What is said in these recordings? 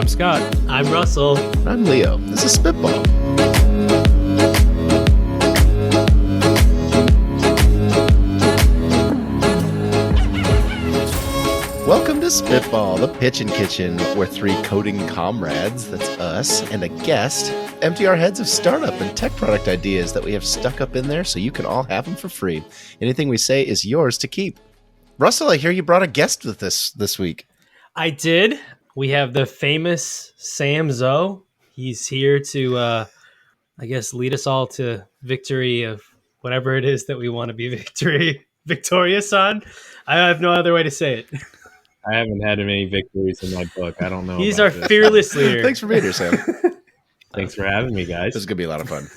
Scott. I'm Russell. I'm Leo. This is Spitball. Welcome to Spitball, the pitch and kitchen, where three coding comrades, that's us, and a guest, empty our heads of startup and tech product ideas that we have stuck up in there so you can all have them for free. Anything we say is yours to keep. Russell, I hear you brought a guest with us this week. I did. We have the famous Sam Zoe. He's here to, I guess, lead us all to victory of whatever it is that we want to be victorious on. I have no other way to say it. I haven't had many victories in my book. I don't know. He's our fearless leader. Thanks for being here, Sam. Thanks for having me, guys. This is going to be a lot of fun.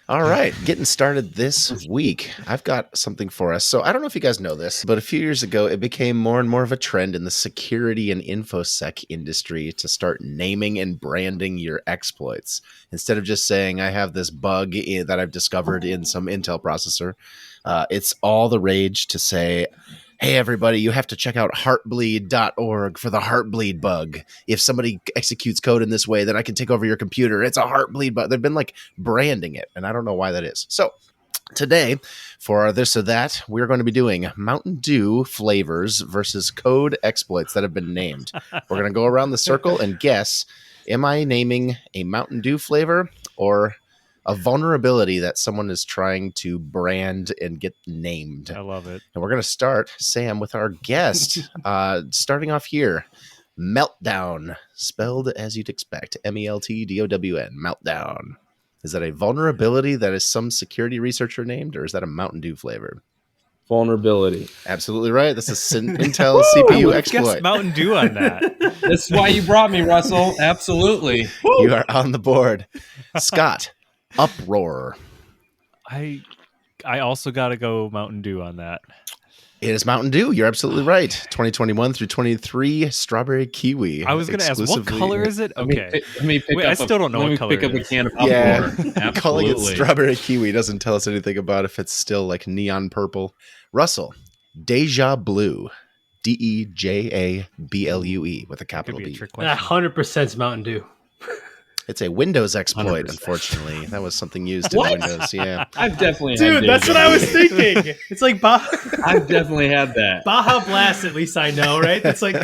All right, getting started this week. I've got something for us. So I don't know if you guys know this, but a few years ago, it became more and more of a trend in the security and infosec industry to start naming and branding your exploits. Instead of just saying, I have this bug that I've discovered in some Intel processor, it's all the rage to say, hey, everybody, you have to check out heartbleed.org for the heartbleed bug. If somebody executes code in this way, then I can take over your computer. It's a heartbleed bug. They've been like branding it, and I don't know why that is. So today, for our this or that, we're going to be doing Mountain Dew flavors versus code exploits that have been named. We're going to go around the circle and guess, am I naming a Mountain Dew flavor or a vulnerability that someone is trying to brand and get named? I love it. And we're going to start, Sam, with our guest. Starting off here, Meltdown, spelled as you'd expect, Meltdown, Meltdown. Is that a vulnerability that is some security researcher named, or is that a Mountain Dew flavor? Vulnerability. Absolutely right. This is Intel CPU exploit. Mountain Dew on that. That's why you brought me, Russell. Absolutely. You are on the board. Scott, Uproar. I also got to go Mountain Dew on that. It is Mountain Dew. You're absolutely right. 2021 through 23, strawberry kiwi. I was going to ask, what color is it? Okay. Let me pick Wait, up I still don't know what color pick up it a is. can of Uproar. Yeah. Absolutely. Calling it strawberry kiwi doesn't tell us anything about if it's still like neon purple. Russell, Deja Blue. DEJABLUE with a capital Could be a B. trick question. 100% is Mountain Dew. It's a Windows exploit, 100%. Unfortunately. That was something used in What? Windows. Yeah. I've definitely had Dude, that's Deja what I was Vu. thinking. It's like I've definitely had that. Baja Blast, at least I know, right? It's like,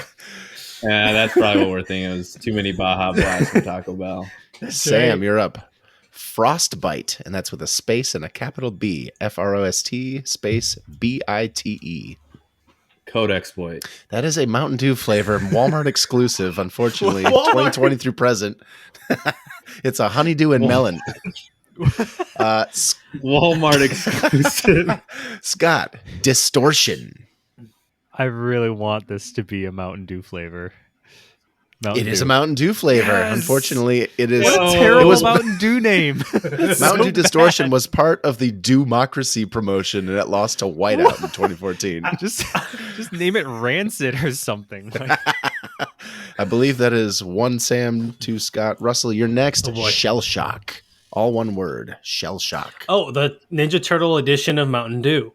Yeah, that's probably what we're thinking. It was too many Baja Blasts from Taco Bell. Sam, you're up. Frostbite, and that's with a space and a capital B. FROST space BITE. Code exploit. That is a Mountain Dew flavor, Walmart exclusive, unfortunately. Walmart. 2020 through present. It's a honeydew and melon. Walmart exclusive. Scott, Distortion. I really want this to be a Mountain Dew flavor. It is a Mountain Dew flavor. Yes. Unfortunately, it is. What a Oh. terrible It was- Mountain Dew name. Mountain Dew Distortion was part of the Democracy promotion, and it lost to Whiteout in 2014. just name it Rancid or something. Like, I believe that is one Sam, two Scott. Russell, you're next. Oh, boy. Shell Shock. All one word. Shell Shock. oh, the Ninja Turtle edition of Mountain Dew.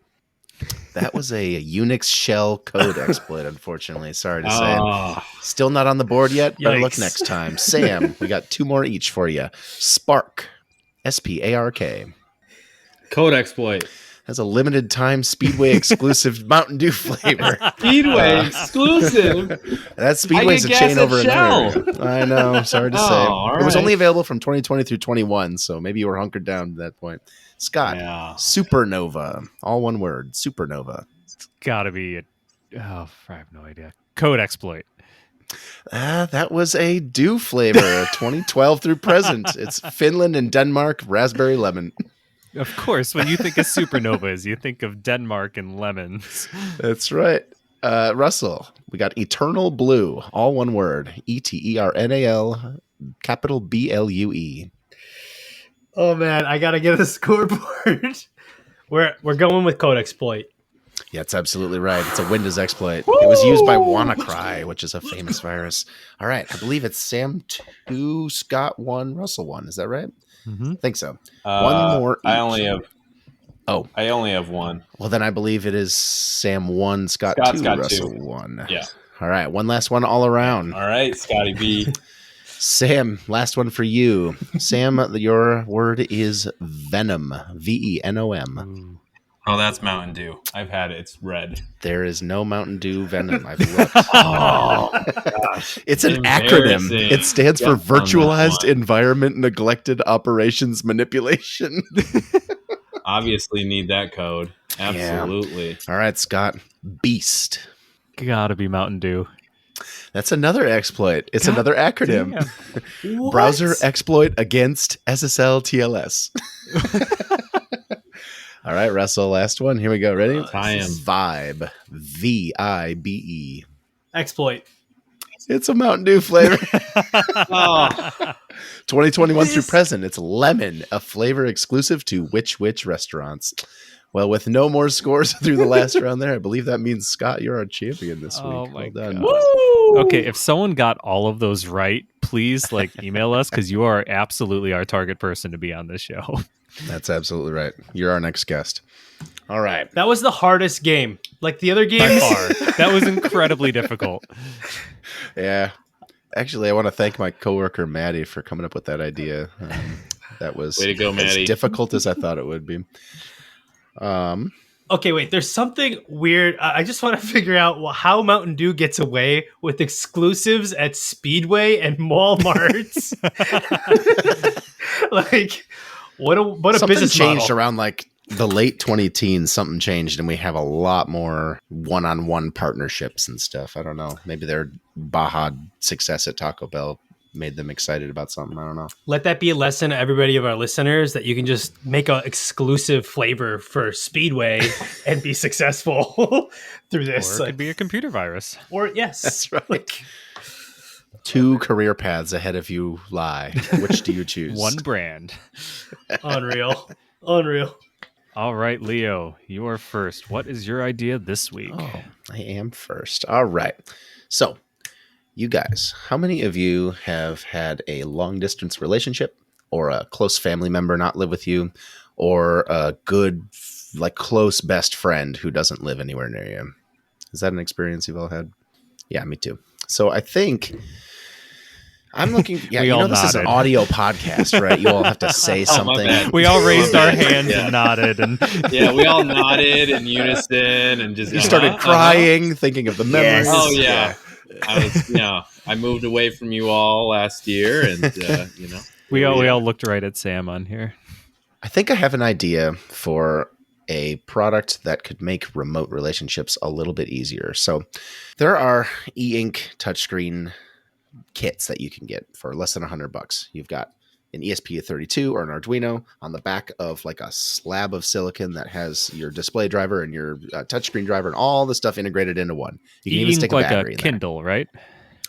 That was a Unix shell code exploit, unfortunately. Sorry to say. Oh, Still not on the board yet. Better look Yikes. next time. Sam, we got two more each for you. Spark. SPARK. code exploit. That's a limited time Speedway exclusive Mountain Dew flavor. Speedway exclusive. That Speedway's a gas chain at over in Shell. that area. I know. Sorry to say. all It was right. only available from 2020 through 21, so maybe you were hunkered down at that point. Scott, Yeah. Supernova. All one word. Supernova. it's got to be I have no idea. Code exploit. That was a Dew flavor, 2012 through present. It's Finland and Denmark, raspberry lemon. Of course, when you think of supernovas, you think of Denmark and lemons. That's right. Russell, we got Eternal Blue, all one word. ETERNAL, capital BLUE. Oh, man, I got to get a scoreboard. We're going with Code Exploit. Yeah, it's absolutely right. It's a Windows exploit. It was used by WannaCry, which is a famous virus. All right, I believe it's Sam 2, Scott 1, Russell 1. Is that right? Mm-hmm. I think so. One more I each. only have one. Well, then I believe it is Sam 1, Scott 2, Scott's got Russell two. 1. Yeah. All right, one last one all around. All right, Scotty B. Sam, last one for you. Sam, your word is venom. Venom. Ooh. Oh, that's Mountain Dew. I've had it. It's red. There is no Mountain Dew venom. I've looked. Oh, gosh. It's an acronym. Embarrassing. It stands for Yep, on that Virtualized one. Environment Neglected Operations Manipulation. Obviously need that code. Absolutely. All right, Scott. Beast. Gotta be Mountain Dew. That's another exploit. It's another acronym. Damn. Browser exploit against SSL TLS. All right, Russell, last one. Here we go. Ready? I am. Vibe. VIBE. Exploit. It's a Mountain Dew flavor. Oh, 2021 through present. It's lemon, a flavor exclusive to which restaurants. Well, with no more scores through the last round there, I believe that means, Scott, you're our champion this Oh week. my Well done. God. Okay, if someone got all of those right, please email us because you are absolutely our target person to be on this show. That's absolutely right. You're our next guest. All right. That was the hardest game. Like the other By games. far. That was incredibly difficult. Yeah. Actually, I want to thank my coworker, Maddie, for coming up with that idea. That was way to go, as Maddie. difficult as I thought it would be. Okay, wait. There's something weird. I just want to figure out how Mountain Dew gets away with exclusives at Speedway and Walmarts. Like, what a Something business changed model. around like the late 2010s. Something changed, and we have a lot more one-on-one partnerships and stuff. I don't know. Maybe their Baja success at Taco Bell made them excited about something. I don't know. Let that be a lesson to everybody of our listeners that you can just make an exclusive flavor for Speedway and be successful through this. Or it could be a computer virus. Or yes, That's right. Two career paths ahead of you lie. Which do you choose? One brand. Unreal. All right, Leo, you are first. What is your idea this week? Oh, I am first. All right. So, you guys, how many of you have had a long distance relationship or a close family member not live with you or a good, like close best friend who doesn't live anywhere near you? Is that an experience you've all had? Yeah, me too. So I think I'm looking. Yeah, We you all know, this is an nodded. audio podcast, right? You all have to say my something. bad. We all raised our hands Yeah. and nodded, and Yeah, we all nodded in unison and just You started uh-huh. crying, thinking of the memories. Oh yeah. I moved away from you all last year, and we here all are. looked right at Sam on here. I think I have an idea for a product that could make remote relationships a little bit easier. So there are e-ink touchscreen kits that you can get for less than $100. You've got an ESP32 or an Arduino on the back of like a slab of silicon that has your display driver and your touchscreen driver and all the stuff integrated into one. You can even stick a like battery a in there. Kindle, right?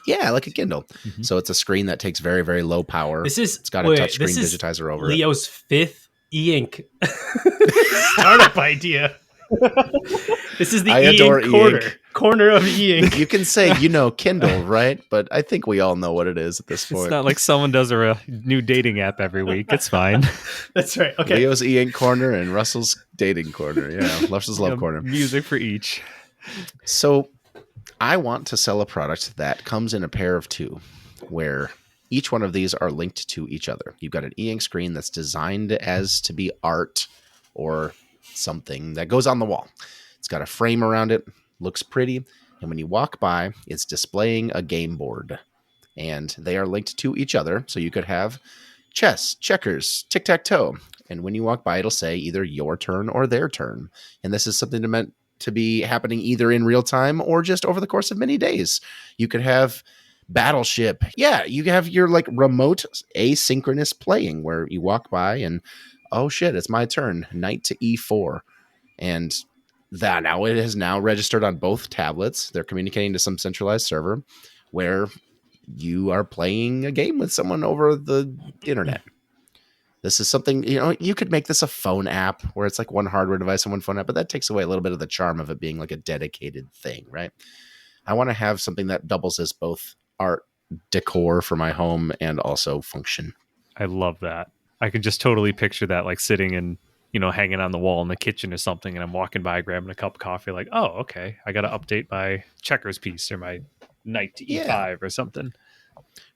Yeah, like a Kindle. Mhm. So it's a screen that takes very, very low power. It's got a touchscreen digitizer over it. Leo's fifth e-ink startup idea. This is the I adore e-ink corner of e-ink. You can say, Kindle, right? But I think we all know what it is at this point. It's not like someone does a new dating app every week. It's fine. That's right. Okay. Leo's e-ink corner and Russell's dating corner. Yeah, Russell's love corner. Music for each. So I want to sell a product that comes in a pair of two, where each one of these are linked to each other. You've got an e-ink screen that's designed as to be art or something that goes on the wall. It's got a frame around it, looks pretty, and when you walk by, it's displaying a game board. And they are linked to each other, so you could have chess, checkers, tic-tac-toe. And when you walk by, it'll say either your turn or their turn. And this is something meant to be happening either in real time or just over the course of many days. You could have Battleship. Yeah, you have your like remote asynchronous playing where you walk by and, oh shit, it's my turn. Knight to e4. And that now it has now registered on both tablets. They're communicating to some centralized server where you are playing a game with someone over the internet. This is something, you could make this a phone app where it's like one hardware device and one phone app, but that takes away a little bit of the charm of it being like a dedicated thing, right? I want to have something that doubles as both art decor for my home and also function. I love that. I can just totally picture that, like sitting and, hanging on the wall in the kitchen or something. And I'm walking by, grabbing a cup of coffee, like, oh, okay, I got to update my checkers piece or my knight to E5 or something.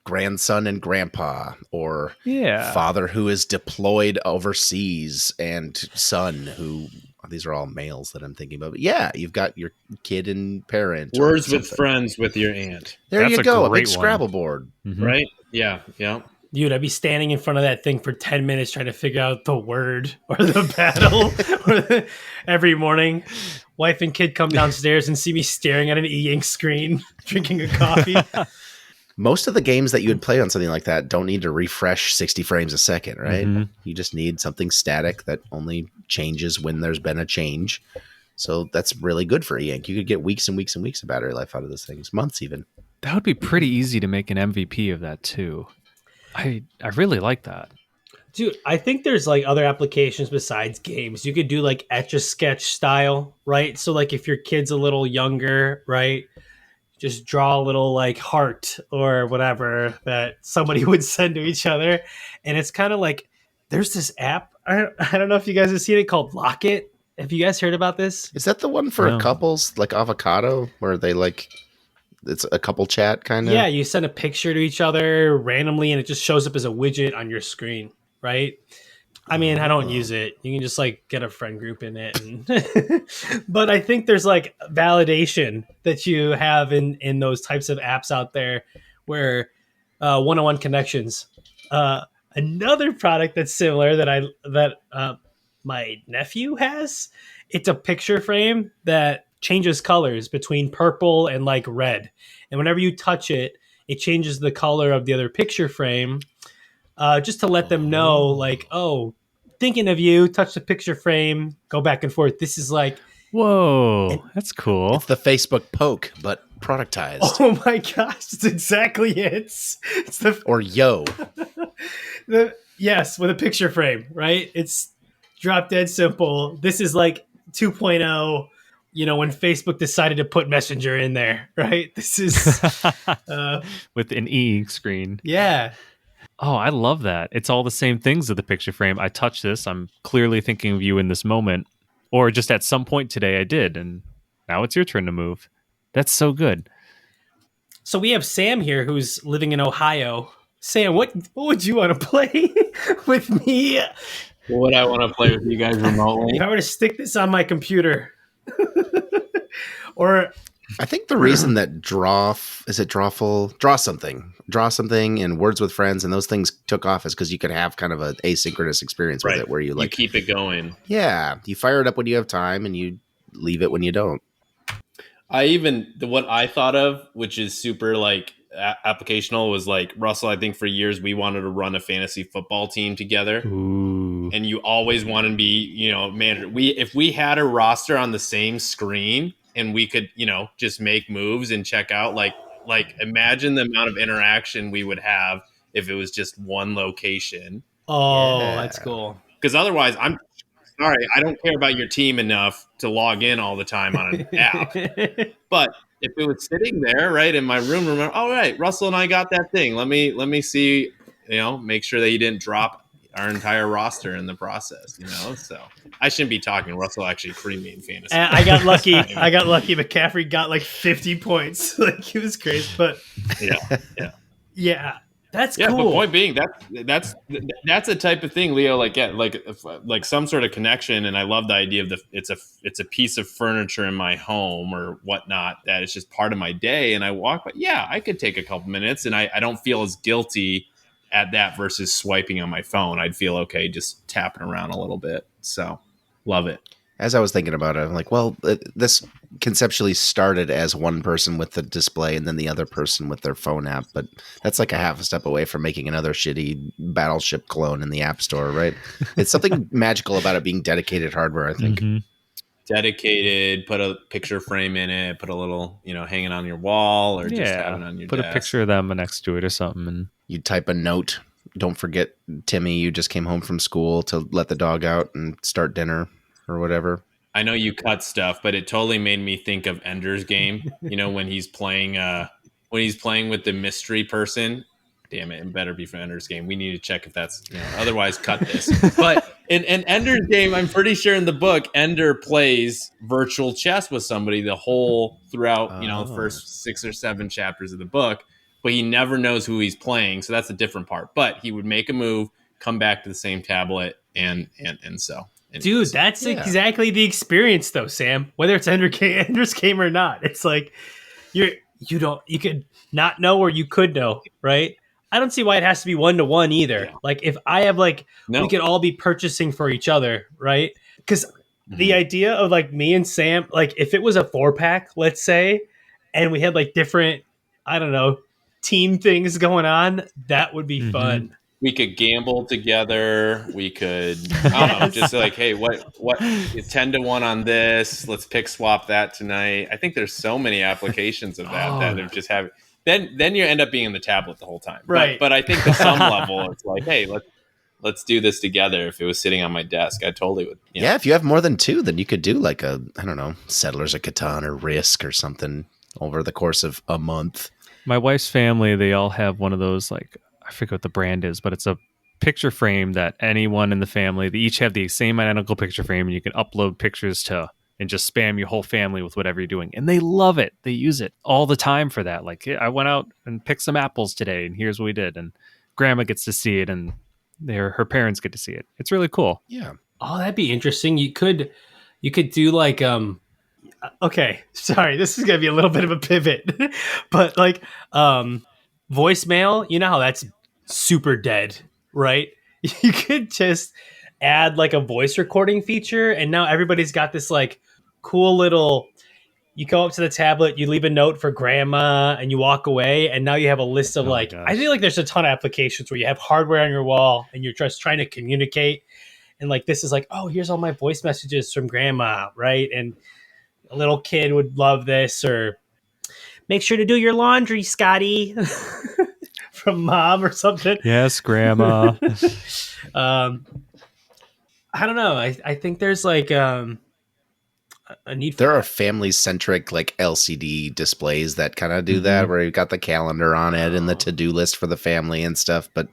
grandson and grandpa, or Yeah. father who is deployed overseas and son who, these are all males that I'm thinking about. But yeah, you've got your kid and parent. or Words with something. friends with your aunt, There That's you a go. A great big one. Scrabble board. Mhm. right? Yeah, yeah. Dude, I'd be standing in front of that thing for 10 minutes trying to figure out the word or the battle every morning. Wife and kid come downstairs and see me staring at an e-ink screen, drinking a coffee. Most of the games that you would play on something like that don't need to refresh 60 frames a second, right? Mhm. You just need something static that only changes when there's been a change. So that's really good for e-ink. You could get weeks and weeks and weeks of battery life out of those things, months even. That would be pretty easy to make an MVP of that too. I really like that. Dude, I think there's like other applications besides games. You could do like Etch-a-Sketch style, right? So like if your kid's a little younger, right? Just draw a little like heart or whatever that somebody would send to each other. And it's kind of like there's this app. I don't know if you guys have seen it called Locket. Have you guys heard about this? Is that the one for No. couples, like Avocado, where they like, it's a couple chat kind of? Yeah, you send a picture to each other randomly and it just shows up as a widget on your screen, right? I mean, I don't use it. You can just like get a friend group in it, and but I think there's like validation that you have in those types of apps out there, where one-on-one connections. Another product that's similar that my nephew has. It's a picture frame that changes colors between purple and like red, and whenever you touch it, it changes the color of the other picture frame. Just to let them know, like, oh, thinking of you, touch the picture frame, go back and forth. This is like, Whoa, that's cool. It's the Facebook poke, but productized. oh my gosh, it's exactly it. It's Or yo. yes, with a picture frame, right? It's drop dead simple. This is like 2.0, when Facebook decided to put Messenger in there, right? This is, With an e-ink screen. yeah. Oh, I love that. It's all the same things of the picture frame. I touch this. I'm clearly thinking of you in this moment. Or just at some point today I did. And now it's your turn to move. That's so good. So we have Sam here who's living in Ohio. Sam, what would you want to play with me? Would I want to play with you guys remotely? If I were to stick this on my computer, or I think the reason that Draw something and Words with Friends and those things took off is because you could have kind of an asynchronous experience with Right. it where you You keep it going. yeah, you fire it up when you have time and you leave it when you don't. What I thought of, which is super like applicational, was like, Russell, I think for years we wanted to run a fantasy football team together. Ooh. And you always want to be, manager. If we had a roster on the same screen and we could, just make moves and check out, like imagine the amount of interaction we would have if it was just one location. oh, that's cool. Because otherwise, I'm sorry, I don't care about your team enough to log in all the time on an app. But if it was sitting there, right, in my room, remember, all right, Russell and I got that thing. Let me see, make sure that you didn't drop our entire roster in the process, So I shouldn't be talking. Russell actually creamed me in fantasy. And I got lucky. McCaffrey got like 50 points. Like, it was crazy, but yeah, that's Yeah, cool. but point being, that's a type of thing, Leo. Like some sort of connection, and I love the idea of it's a piece of furniture in my home or whatnot that is just part of my day. And I walk, but yeah, I could take a couple minutes, and I don't feel as guilty at that versus swiping on my phone. I'd feel okay just tapping around a little bit. So, love it. As I was thinking about it, I'm like, well, this conceptually started as one person with the display and then the other person with their phone app, but that's like a half a step away from making another shitty Battleship clone in the App Store, right? It's something magical about it being dedicated hardware, I think. Mhm. Dedicated, put a picture frame in it, put a little, hanging on your wall or just having on your put desk. a picture of them next to it or something. And You type a note. Don't forget, Timmy, you just came home from school to let the dog out and start dinner or whatever. I know you cut stuff, but it totally made me think of Ender's Game. When he's playing with the mystery person. Damn it better be for Ender's Game. We need to check if that's otherwise cut this. But in Ender's Game, I'm pretty sure in the book, Ender plays virtual chess with somebody the whole throughout the first 6 or 7 chapters of the book. but he never knows who he's playing. So that's a different part. But he would make a move, come back to the same tablet, and so. Anyways. Dude, that's exactly the experience, though, Sam. Whether it's Ender's Game or not, it's like you could not know or you could know, right? I don't see why it has to be 1-to-1 either. Yeah. Like if I have we could all be purchasing for each other, right? Because the idea of like me and Sam, like if it was a 4-pack, let's say, and we had like different, I don't know, team things going on, that would be fun. We could gamble together. We could, I don't know, just like, hey, what 10-to-1 on this? Let's pick swap that tonight. I think there's so many applications of that are just having. Then you end up being in the tablet the whole time, right? But I think at some level, it's like, hey, let's do this together. If it was sitting on my desk, I totally would. Yeah, if you have more than 2, then you could do like I don't know, Settlers of Catan or Risk or something over the course of a month. My wife's family, they all have one of those, like, I forget what the brand is, but it's a picture frame that anyone in the family, they each have the same identical picture frame, and you can upload pictures to and just spam your whole family with whatever you're doing. And they love it. They use it all the time for that. Like, I went out and picked some apples today, and here's what we did. And grandma gets to see it, and her parents get to see it. It's really cool. Yeah. Oh, that'd be interesting. You could do like okay, sorry, this is gonna be a little bit of a pivot, but like voicemail, you know how that's super dead, right? You could just add like a voice recording feature, and now everybody's got this like cool little, you go up to the tablet, you leave a note for grandma, and you walk away, and now you have a list of I feel like there's a ton of applications where you have hardware on your wall and you're just trying to communicate, and like this is like, oh, here's all my voice messages from grandma, right? And a little kid would love this. Or make sure to do your laundry, Scotty, from mom or something. Yes, grandma. I don't know. I think there's like a need. There are family-centric like LCD displays that kind of do that, where you've got the calendar on it and the to-do list for the family and stuff. But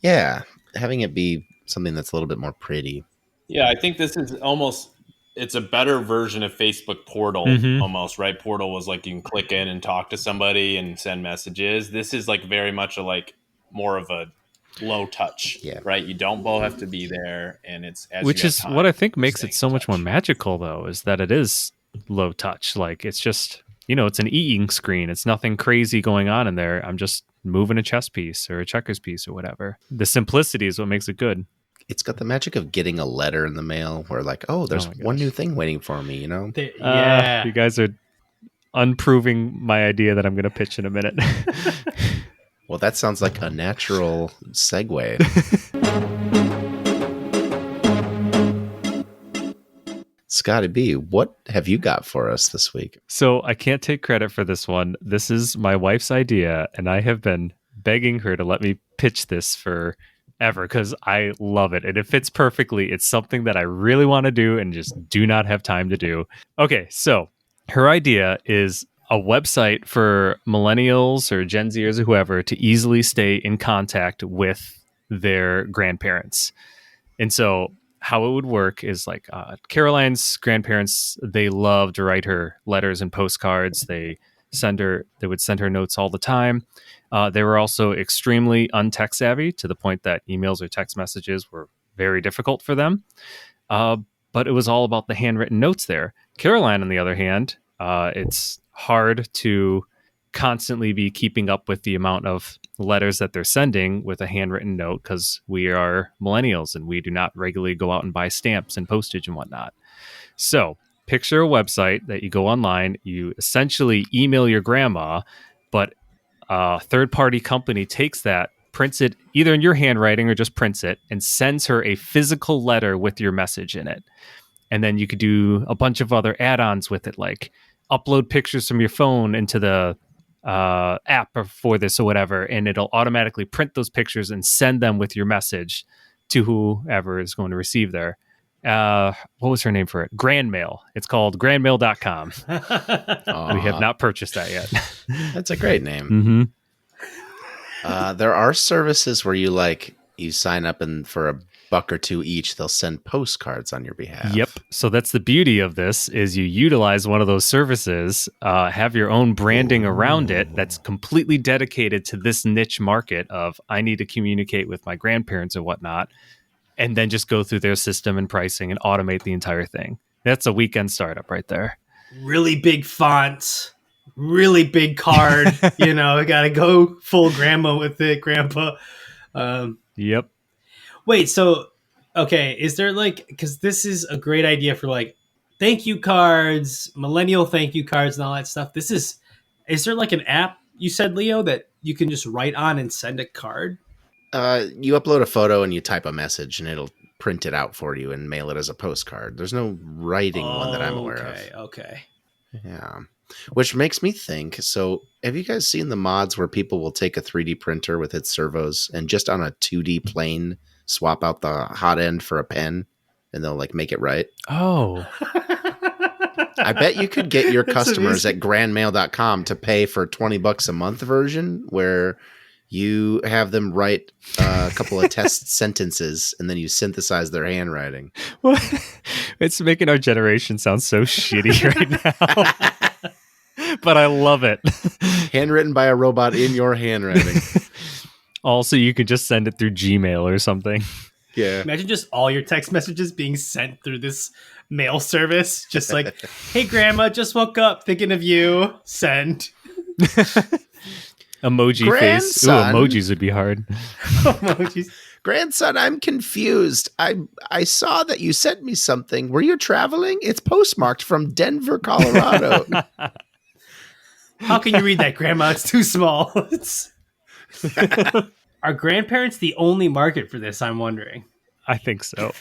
yeah, having it be something that's a little bit more pretty. Yeah, I think this is almost, it's a better version of Facebook Portal almost, right? Portal was like you can click in and talk to somebody and send messages. This is like very much more of a low touch, right? You don't both have to be there, and it's which is what I think makes it so much more magical, though, is that it is low touch. Like it's just, it's an e-ink screen. It's nothing crazy going on in there. I'm just moving a chess piece or a checkers piece or whatever. The simplicity is what makes it good. It's got the magic of getting a letter in the mail where like, oh, there's one new thing waiting for me, Yeah. You guys are unproving my idea that I'm going to pitch in a minute. Well, that sounds like a natural segue. Scotty B, what have you got for us this week? So I can't take credit for this one. This is my wife's idea, and I have been begging her to let me pitch this forever because I love it and it fits perfectly. It's something that I really want to do and just do not have time to do. Okay, so her idea is a website for millennials or Gen Zers or whoever to easily stay in contact with their grandparents. And so how it would work is like Caroline's grandparents, they love to write her letters and postcards. They would send her notes all the time. They were also extremely untech savvy to the point that emails or text messages were very difficult for them. But it was all about the handwritten notes there. Caroline, on the other hand, it's hard to constantly be keeping up with the amount of letters that they're sending with a handwritten note because we are millennials and we do not regularly go out and buy stamps and postage and whatnot. So picture a website that you go online, you essentially email your grandma, but a third-party company takes that, prints it either in your handwriting or just prints it, and sends her a physical letter with your message in it. And then you could do a bunch of other add-ons with it, like upload pictures from your phone into the app for this or whatever, and it'll automatically print those pictures and send them with your message to whoever is going to receive there. What was her name for it? Grandmail. It's called grandmail.com. We have not purchased that yet. That's a great name. Mm-hmm. There are services where you sign up for buck or two each, they'll send postcards on your behalf. Yep. So that's the beauty of this is you utilize one of those services, have your own branding around it that's completely dedicated to this niche market of I need to communicate with my grandparents and whatnot, and then just go through their system and pricing and automate the entire thing. That's a weekend startup right there. Really big fonts, really big card. You know, I gotta go full grandma with it, grandpa. Yep. Wait, so okay, is there like, because this is a great idea for like thank you cards, millennial thank you cards, and all that stuff. Is there like an app you said, Leo, that you can just write on and send a card? You upload a photo and you type a message, and it'll print it out for you and mail it as a postcard. There's no writing one that I'm aware of. Okay. Yeah. Which makes me think, so have you guys seen the mods where people will take a 3D printer with its servos and just on a 2D plane swap out the hot end for a pen and they'll like make it right? Oh. I bet you could get your That's customers amazing. at grandmail.com to pay for $20 a month version where you have them write a couple of test sentences and then you synthesize their handwriting. It's making our generation sound so shitty right now. But I love it. Handwritten by a robot in your handwriting. Also, you could just send it through Gmail or something. Yeah. Imagine just all your text messages being sent through this mail service. Just like, hey, grandma, just woke up thinking of you. Send. Emoji face. Ooh, Grandson. emojis would be hard. Emojis. Grandson, I'm confused. I saw that you sent me something. Were you traveling? It's postmarked from Denver, Colorado. How can you read that, grandma? It's too small. Are grandparents the only market for this? I'm wondering. I think so.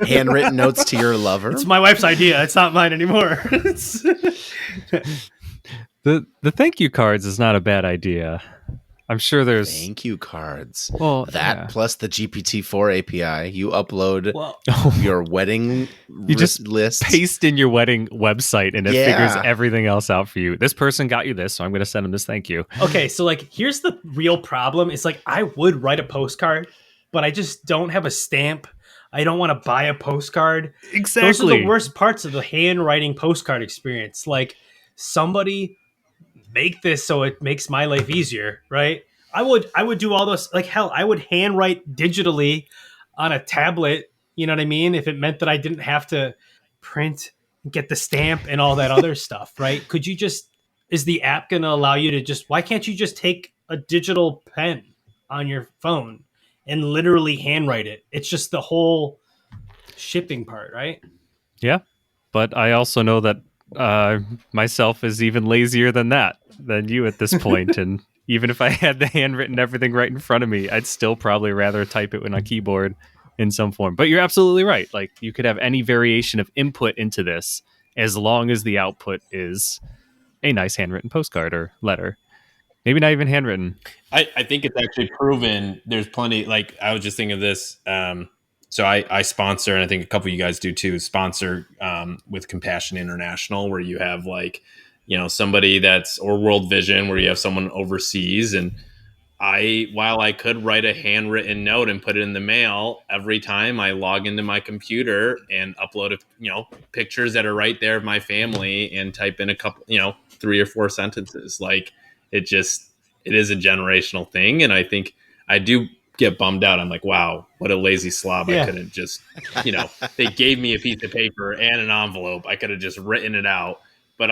Handwritten notes to your lover. It's my wife's idea. It's not mine anymore. The thank you cards is not a bad idea. I'm sure there's Thank you cards. well That yeah. plus the GPT-4 API. You upload Well, your wedding You just list. paste in your wedding website and it Yeah. figures everything else out for you. This person got you this, so I'm going to send them this thank you. okay, so like here's the real problem. It's like I would write a postcard, but I just don't have a stamp. I don't want to buy a postcard. Exactly. Those are the worst parts of the handwriting postcard experience. Like somebody make this so it makes my life easier, right? I would do all those, like hell, I would handwrite digitally on a tablet, you know what I mean? If it meant that I didn't have to print, get the stamp and all that other stuff, right? Could you just, is the app going to allow you to just, why can't you just take a digital pen on your phone and literally handwrite it? It's just the whole shipping part, right? Yeah. But I also know that myself is even lazier than you at this point. And even if I had the handwritten everything right in front of me, I'd still probably rather type it on a keyboard in some form. But you're absolutely right. Like you could have any variation of input into this as long as the output is a nice handwritten postcard or letter. Maybe not even handwritten. I think it's actually proven there's plenty. Like I was just thinking of this. So I sponsor, and I think a couple of you guys do too, sponsor with Compassion International, where you have like, you know, somebody that's, or World Vision, where you have someone overseas. And while I could write a handwritten note and put it in the mail, every time I log into my computer and upload, pictures that are right there of my family and type in a couple, 3 or 4 sentences. Like it is a generational thing. And I think I do get bummed out. I'm like, wow, what a lazy slob. Yeah. I couldn't just, they gave me a piece of paper and an envelope. I could have just written it out. But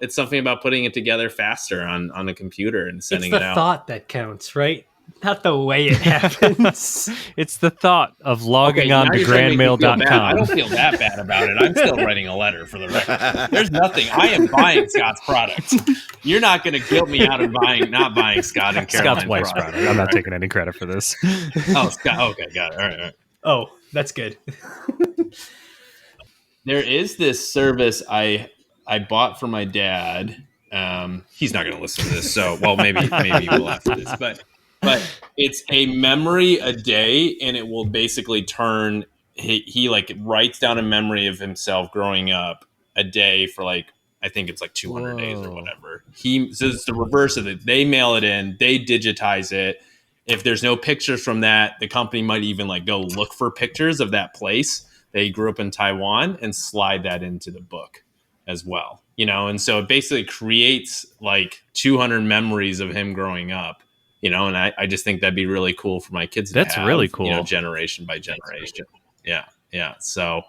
it's something about putting it together faster on a computer and sending it's it the out. thought that counts, right? Not the way it happens. It's the thought of logging on now to you're trying to make me feel bad. I grandmail.com. don't feel that bad about it. I'm still writing a letter for the record. There's nothing. I am buying Scott's product. You're not going to guilt me out of not buying Scott and Caroline's Scott's wife's product. I'm not taking any credit for this. Oh, Scott. Okay, got it. All right. Oh, that's good. There is this service I bought for my dad. He's not going to listen to this, so maybe we'll after this, but it's a memory a day, and it will basically turn. He like writes down a memory of himself growing up a day for like, I think it's like 200 days or whatever. So it's the reverse of it. They mail it in, they digitize it. if there's no pictures from that, the company might even like go look for pictures of that place that he grew up in Taiwan and slide that into the book as well, you know? And so it basically creates like 200 memories of him growing up, you know? And I just think that'd be really cool for my kids That's to have, really cool. you know, generation by generation. Yeah. Yeah. So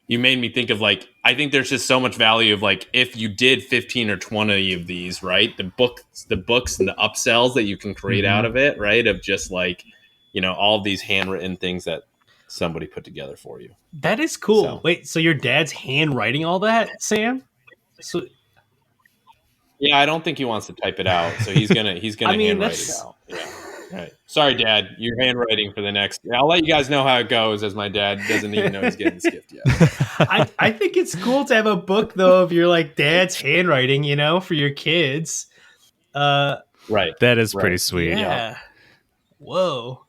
you made me think of like, I think there's just so much value of like, if you did 15 or 20 of these, right? The books and the upsells that you can create out of it, right? Of just like, you know, all of these handwritten things that somebody put together for you. That is cool. So- Wait, so your dad's handwriting all that, Sam? So Yeah, I don't think he wants to type it out, so he's gonna I mean, handwrite it that's- out. Yeah, right. Sorry, Dad, you're handwriting for the next. I'll let you guys know how it goes, as my dad doesn't even know he's getting skipped yet. I think it's cool to have a book though of your like dad's handwriting, you know, for your kids. Right. That is Right. pretty sweet. Yeah. Whoa.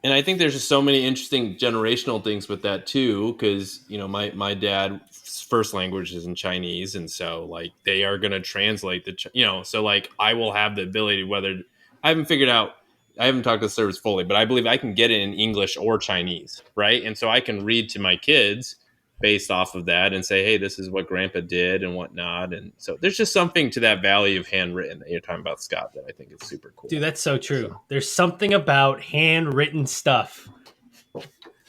And I think there's just so many interesting generational things with that too, because you know my dad's first language is in Chinese, and so like they are going to translate you know, so like I will have the ability, whether I haven't figured out, I haven't talked to the service fully, but I believe I can get it in English or Chinese, right? And so I can read to my kids based off of that and say, hey, this is what Grandpa did and whatnot. And so there's just something to that value of handwritten that you're talking about, Scott, that I think is super cool. Dude, that's so true. There's something about handwritten stuff.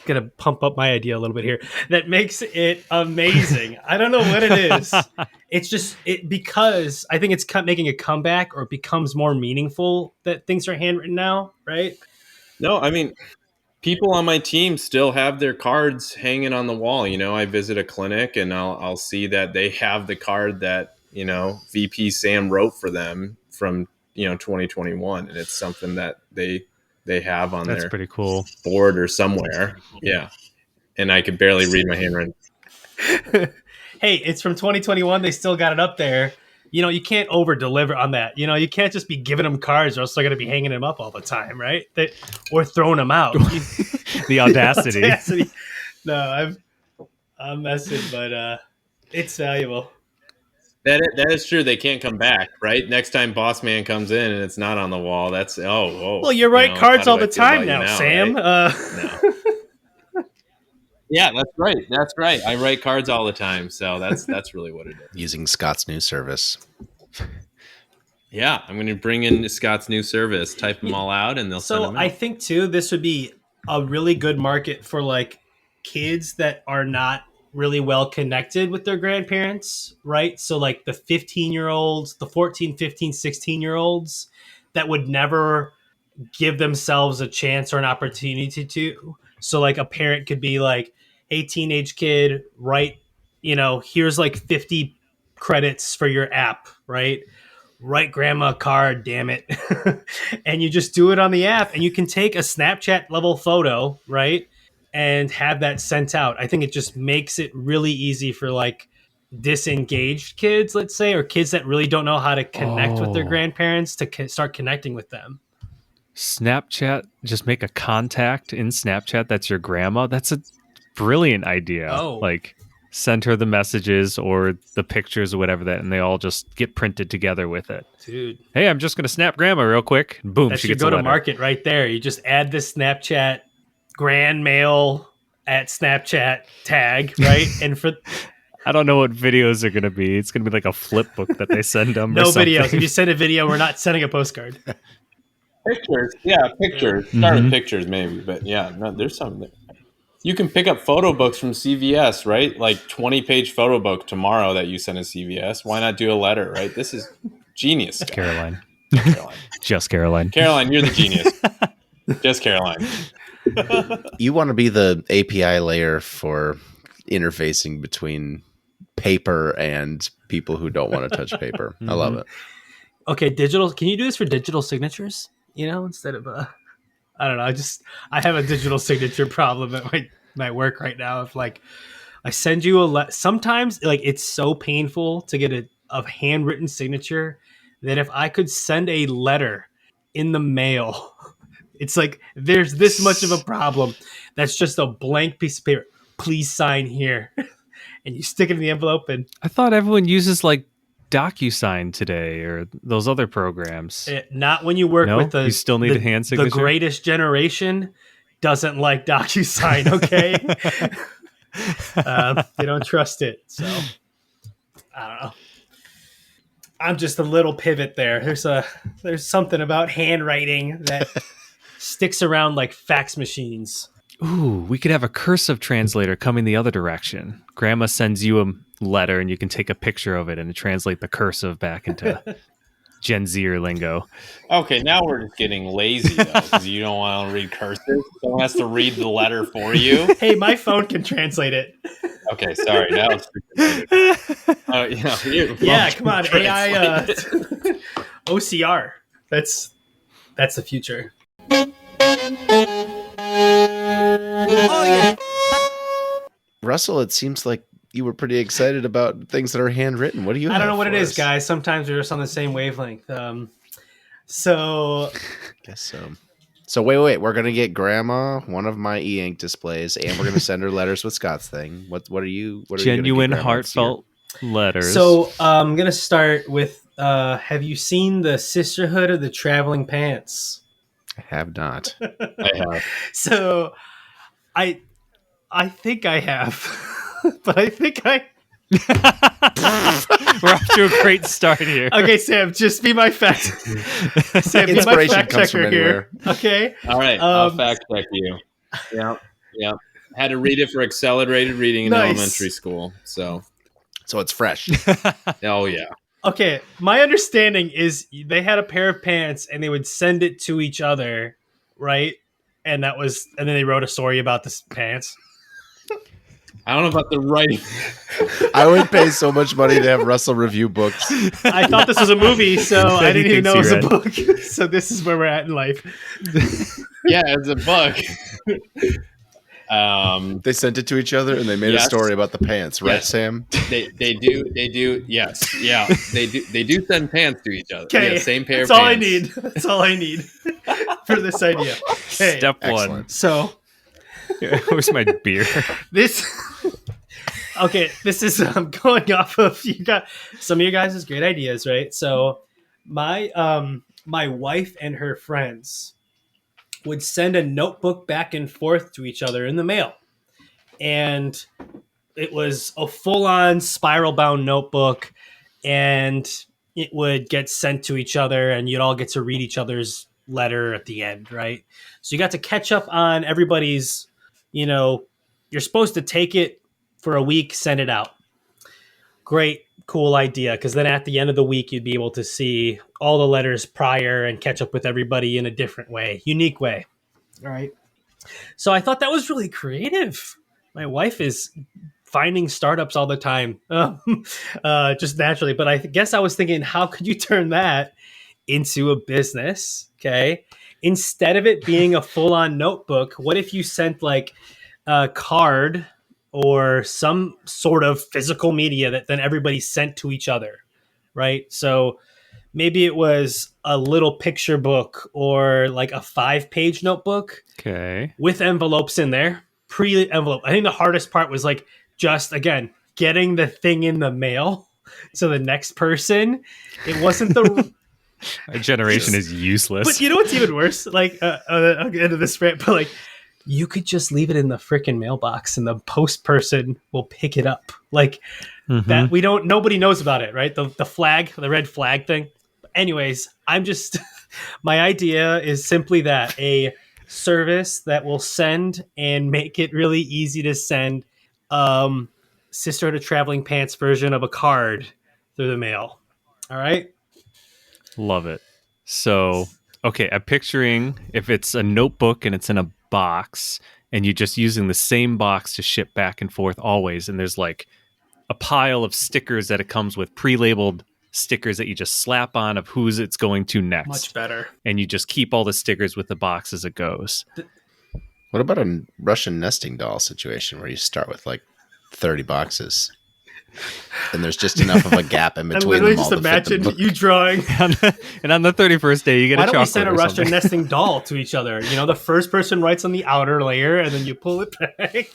Gonna pump up my idea a little bit here. That makes it amazing. I don't know what it is. It's just because I think it's making a comeback, or it becomes more meaningful that things are handwritten now, right? No, I mean, people on my team still have their cards hanging on the wall. You know, I visit a clinic and I'll see that they have the card that, you know, VP Sam wrote for them from, you know, 2021. And it's something that they have on That's their pretty cool. board or somewhere. Yeah. And I could barely read my handwriting. Hey, it's from 2021. They still got it up there. You know, you can't over deliver on that. You know, you can't just be giving them cards, or else they're going to be hanging them up all the time, right? Or throwing them out. The audacity. No, I'm messing, but it's valuable. That is true. They can't come back, right? Next time Boss Man comes in and it's not on the wall, that's Well, you write know, cards how all do I the feel about time you now, Sam. Right? No. Yeah, that's right. That's right. I write cards all the time, so that's really what it is. Using Scott's new service. Yeah, I'm going to bring in Scott's new service, type them all out, and they'll send them out. I think too, this would be a really good market for like kids that are not really well connected with their grandparents, right? So like the 15-year-olds, the 14, 15, 16-year-olds that would never give themselves a chance or an opportunity to. So like a parent could be like, hey, teenage kid, write, you know, here's like 50 credits for your app, right? Write grandma a card, damn it. And you just do it on the app, and you can take a Snapchat level photo, right? And have that sent out. I think it just makes it really easy for like disengaged kids, let's say, or kids that really don't know how to connect with their grandparents to start connecting with them. Snapchat, just make a contact in Snapchat that's your grandma. That's a brilliant idea. Oh. Like send her the messages or the pictures or whatever that, and they all just get printed together with it. Dude, Hey, I'm just going to snap grandma real quick. And boom, that she should gets go a to letter. market right there. You just add the Snapchat grand mail at Snapchat tag, right? And for I don't know what videos are going to be. It's going to be like a flip book that they send them. no or something. videos. If you send a video, we're not sending a postcard. Pictures, yeah, pictures. Start with pictures, maybe, but yeah, no, there's something. You can pick up photo books from CVS, right? Like 20-page photo book tomorrow that you send to CVS. Why not do a letter, right? This is genius, Scott. Caroline. Caroline. Just Caroline. Caroline, you're the genius. Just Caroline. You want to be the API layer for interfacing between paper and people who don't want to touch paper. I love it. Okay, digital. Can you do this for digital signatures? You know, instead of I don't know. I have a digital signature problem at my work right now. If like I send you sometimes like it's so painful to get a handwritten signature that if I could send a letter in the mail, it's like there's this much of a problem. That's just a blank piece of paper. Please sign here, and you stick it in the envelope. And I thought everyone uses like DocuSign today or those other programs. Not when you work No? with the You still need a hand signature? The greatest generation doesn't like DocuSign, okay? They don't trust it. So I don't know. I'm just a little pivot there. There's something about handwriting that sticks around like fax machines. Ooh, we could have a cursive translator coming the other direction. Grandma sends you a letter and you can take a picture of it and translate the cursive back into Gen Zer lingo. Okay, now we're just getting lazy though, because you don't want to read cursive. Someone has to read the letter for you. Hey, my phone can translate it. Okay, sorry. Now it's yeah, come on, AI OCR. That's the future. Oh, yeah. Russell, it seems like you were pretty excited about things that are handwritten. What do you have? I don't know what it is, us? guys. Sometimes we're just on the same wavelength. So Guess so. So wait. We're gonna get Grandma one of my e-ink displays, and we're gonna send her letters with Scott's thing. What are you? What are genuine, you heartfelt letters? So I'm gonna start with. Have you seen the Sisterhood of the Traveling Pants? I have not. I have. So I think I have, but I think I. We're off to a great start here. Okay, Sam, just be my fact. Sam, be my fact checker here. Okay. All right, I'll fact check you. Yeah. Had to read it for accelerated reading in elementary school, so it's fresh. Oh yeah. Okay, my understanding is they had a pair of pants and they would send it to each other, right? And then they wrote a story about the pants. I don't know about the writing. I would pay so much money to have Russell review books. I thought this was a movie, so I didn't even know it was read. a book. So this is where we're at in life. Yeah, it's a book. They sent it to each other and they made a story about the pants, right, Yes. Sam? They do. Yes, yeah. They do send pants to each other. Okay, Yeah, same pair that's of all I pants. need. That's all I need for this idea. Okay, Step one. Excellent. so Where's my beer? this. Okay, this is going off of you got some of you guys' great ideas, right? So my wife and her friends would send a notebook back and forth to each other in the mail. And it was a full-on spiral-bound notebook, and it would get sent to each other, and you'd all get to read each other's letter at the end, right? So you got to catch up on everybody's, you're supposed to take it for a week, send it out. Great, cool idea, because then at the end of the week, you'd be able to see all the letters prior and catch up with everybody in a different way, unique way. All right. So I thought that was really creative. My wife is finding startups all the time, just naturally. But I guess I was thinking, how could you turn that into a business? Okay. Instead of it being a full-on notebook, what if you sent like a card or some sort of physical media that then everybody sent to each other, right? So maybe it was a little picture book or like a 5-page notebook with envelopes in there, pre-envelope. I think the hardest part was like just, again, getting the thing in the mail. So the next person, it wasn't the... Our generation is useless. But you know what's even worse? Like, I'll get into this rant, but like, you could just leave it in the freaking mailbox and the post person will pick it up. Like that, nobody knows about it, right? The flag, the red flag thing. Anyways, my idea is simply that a service that will send and make it really easy to send Sisterhood of Traveling Pants version of a card through the mail. All right. Love it. So, okay, I'm picturing if it's a notebook and it's in a box and you're just using the same box to ship back and forth always, and there's like a pile of stickers that it comes with, pre-labeled stickers that you just slap on of who's it's going to next. Much better. And you just keep all the stickers with the box as it goes. What about a Russian nesting doll situation where you start with like 30 boxes? And there's just enough of a gap in between them all. Just to imagine fit the you drawing. And on the 31st day, you get a chocolate. Why don't we send a Russian nesting doll to each other? The first person writes on the outer layer, and then you pull it back.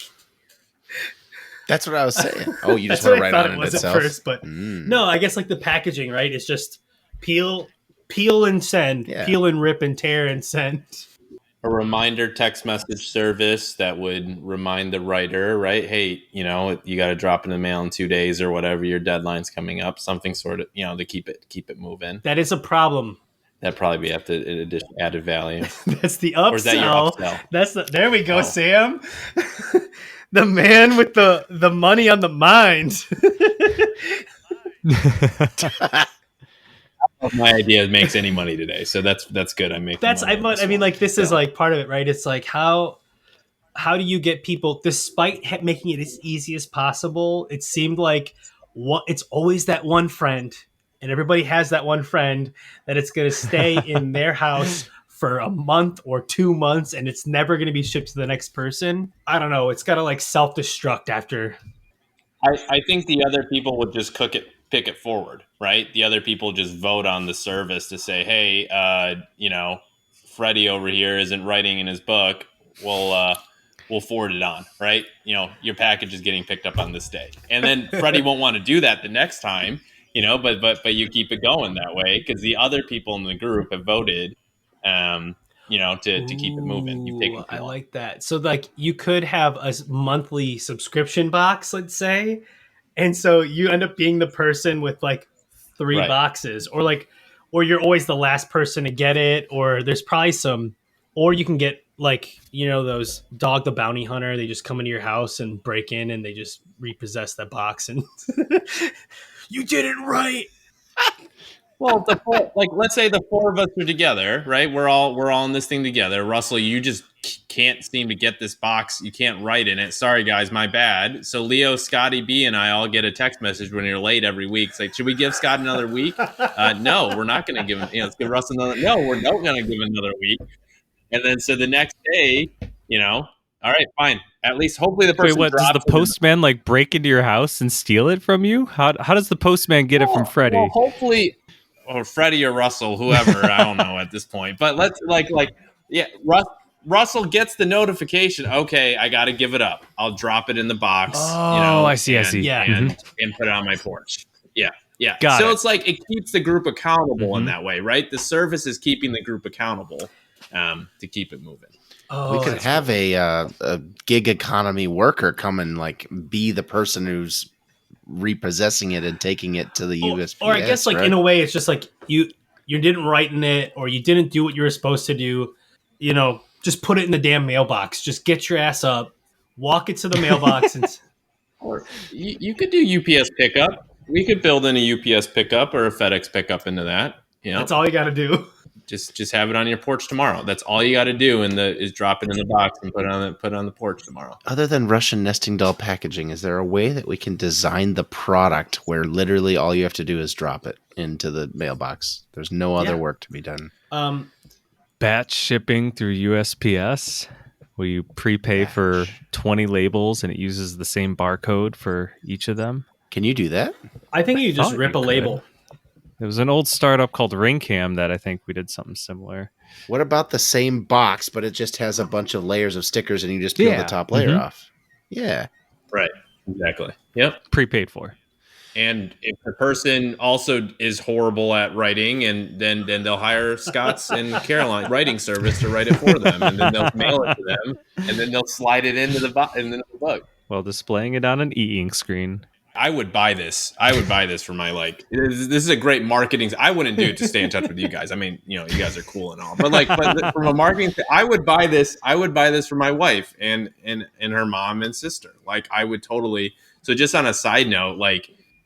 That's what I was saying. Oh, you just That's want what to I write thought on it it was at itself? first, but no, I guess like the packaging, right? It's just peel and send, Yeah. peel and rip and tear and send. A reminder text message service that would remind the writer, right? Hey, you got to drop in the mail in 2 days or whatever your deadline's coming up. Something sort of, to keep it moving. That is a problem. That'd probably be at the addition added value. That's the Or is that your upsell. upsell? There we go, Oh. Sam. The man with the money on the mind. My idea makes any money today, so that's good. I'm making. I mean, like this is like part of it, right? It's like how do you get people, despite making it as easy as possible? It seemed like it's always that one friend, and everybody has that one friend that it's going to stay in their house for a month or 2 months, and it's never going to be shipped to the next person. I don't know. It's got to like self-destruct after. I think the other people would just pick it forward, right? The other people just vote on the service to say, hey, Freddie over here isn't writing in his book. We'll forward it on, right? Your package is getting picked up on this day, and then Freddie won't want to do that the next time, but you keep it going that way because the other people in the group have voted, to keep it moving. You've taken I like that. So like you could have a monthly subscription box, let's say, and so you end up being the person with like 3 boxes, or you're always the last person to get it, or there's probably or you can get like, those Dog the Bounty Hunter, they just come into your house and break in and they just repossess that box and you did it right. Well, let's say the 4 of us are together, right? We're all in this thing together. Russell, you just can't seem to get this box. You can't write in it. Sorry, guys, my bad. So Leo, Scotty B, and I all get a text message when you're late every week. It's like, should we give Scott another week? No, we're not going to give him. Let's give Russell another. No, we're not going to give him another week. And then so the next day, all right, fine. At least hopefully the person. Wait, what? Does the postman like break into your house and steal it from you? How does the postman get it from Freddie? Well, hopefully. Or Freddie or Russell, whoever, I don't know at this point. But let's Russell gets the notification. Okay, I got to give it up. I'll drop it in the box. Oh, I see. Yeah, and put it on my porch. Yeah. Got it. It's like it keeps the group accountable in that way, right? The service is keeping the group accountable to keep it moving. We could have a gig economy worker come and like be the person who's repossessing it and taking it to the USPS. Or I guess like in a way, it's just like you didn't write in it, or you didn't do what you were supposed to do. Just put it in the damn mailbox. Just get your ass up, walk it to the mailbox, and. Or you could do UPS pickup. We could build in a UPS pickup or a FedEx pickup into that. That's all you got to do. Just have it on your porch tomorrow. That's all you got to do. Is drop it in the box and put it on the porch tomorrow. Other than Russian nesting doll packaging, is there a way that we can design the product where literally all you have to do is drop it into the mailbox? There's no other work to be done. Batch shipping through USPS, where you prepay for 20 labels and it uses the same barcode for each of them. Can you do that? I think you just rip a label. There was an old startup called Ringcam that I think we did something similar. What about the same box, but it just has a bunch of layers of stickers and you just peel the top layer off? Yeah. Right. Exactly. Yep. Prepaid for. And if the person also is horrible at writing, and then they'll hire Scott's and Caroline writing service to write it for them, and then they'll mail it to them, and then they'll slide it into the book. While displaying it on an e-ink screen. I would buy this. For my this is a great marketing. I wouldn't do it to stay in touch with you guys. I mean, you guys are cool and all, but from a marketing, I would buy this. I would buy this for my wife and her mom and sister. I would totally. So just on a side note,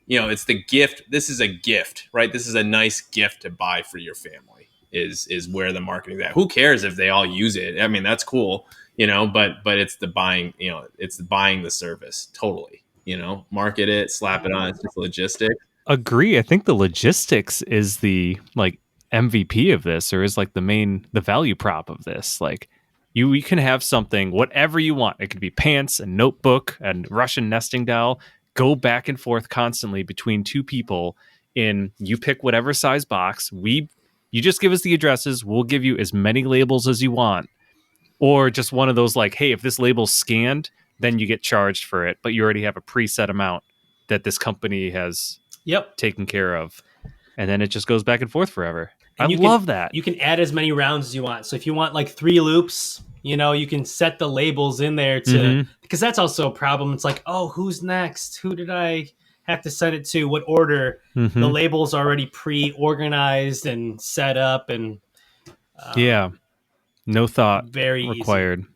it's the gift. This is a gift, right? This is a nice gift to buy for your family. Is where the marketing is at. Who cares if they all use it? I mean, that's cool, But it's the buying. It's the buying the service totally. Market it, slap it on. It's just logistics. Agree. I think the logistics is the MVP of this, or is the value prop of this. You can have something, whatever you want. It could be pants, a notebook, a Russian nesting doll. Go back and forth constantly between 2 people. You pick whatever size box. You just give us the addresses. We'll give you as many labels as you want. Or just one of those hey, if this label's scanned, then you get charged for it, but you already have a preset amount that this company has Yep. taken care of. And then it just goes back and forth forever. And I love that. You can add as many rounds as you want. So if you want like 3 loops, you can set the labels in there because that's also a problem. It's like, oh, who's next? Who did I have to send it to? What order? The label's already pre-organized and set up, and no thought very required. easy.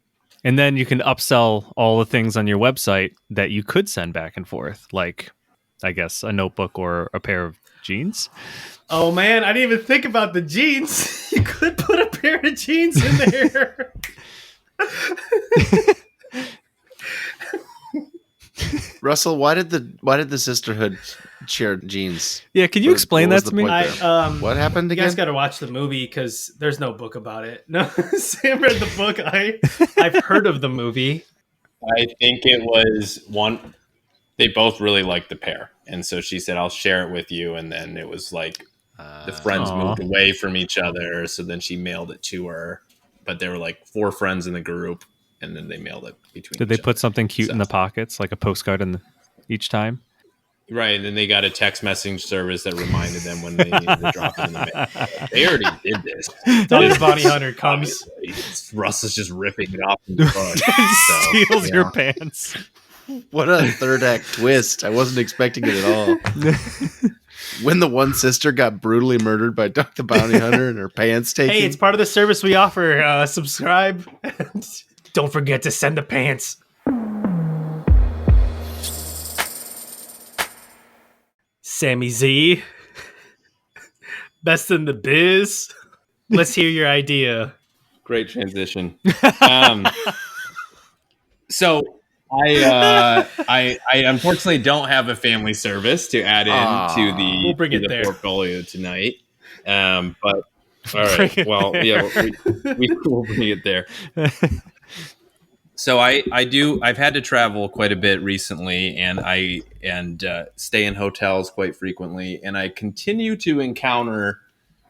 And then you can upsell all the things on your website that you could send back and forth, like, I guess, a notebook or a pair of jeans. Oh man, I didn't even think about the jeans. You could put a pair of jeans in there. Russell, why did the sisterhood share jeans? Yeah, can you explain that to me? What happened again? You guys got to watch the movie because there's no book about it. No, Sam read the book. I've heard of the movie. I think it was one. They both really liked the pair, and so she said, "I'll share it with you." And then it was like the friends moved away from each other, so then she mailed it to her. But there were like 4 friends in the group, and then they mailed it between. Did they put something cute in the pockets, like a postcard each time? Right, and then they got a text message service that reminded them when they needed to drop it in the mail. They already did this. This bounty hunter comes. Russ is just ripping it off in the book. Steals your pants. What a third act twist. I wasn't expecting it at all. When the one sister got brutally murdered by Duck the Bounty Hunter and her pants taken. Hey, it's part of the service we offer. Subscribe. Don't forget to send the pants. Sammy Z. Best in the biz. Let's hear your idea. Great transition. So I unfortunately don't have a family service to add in to the, we'll bring it there. Portfolio tonight. But all right. Well, yeah, we'll bring it there. So I've had to travel quite a bit recently, and stay in hotels quite frequently, and I continue to encounter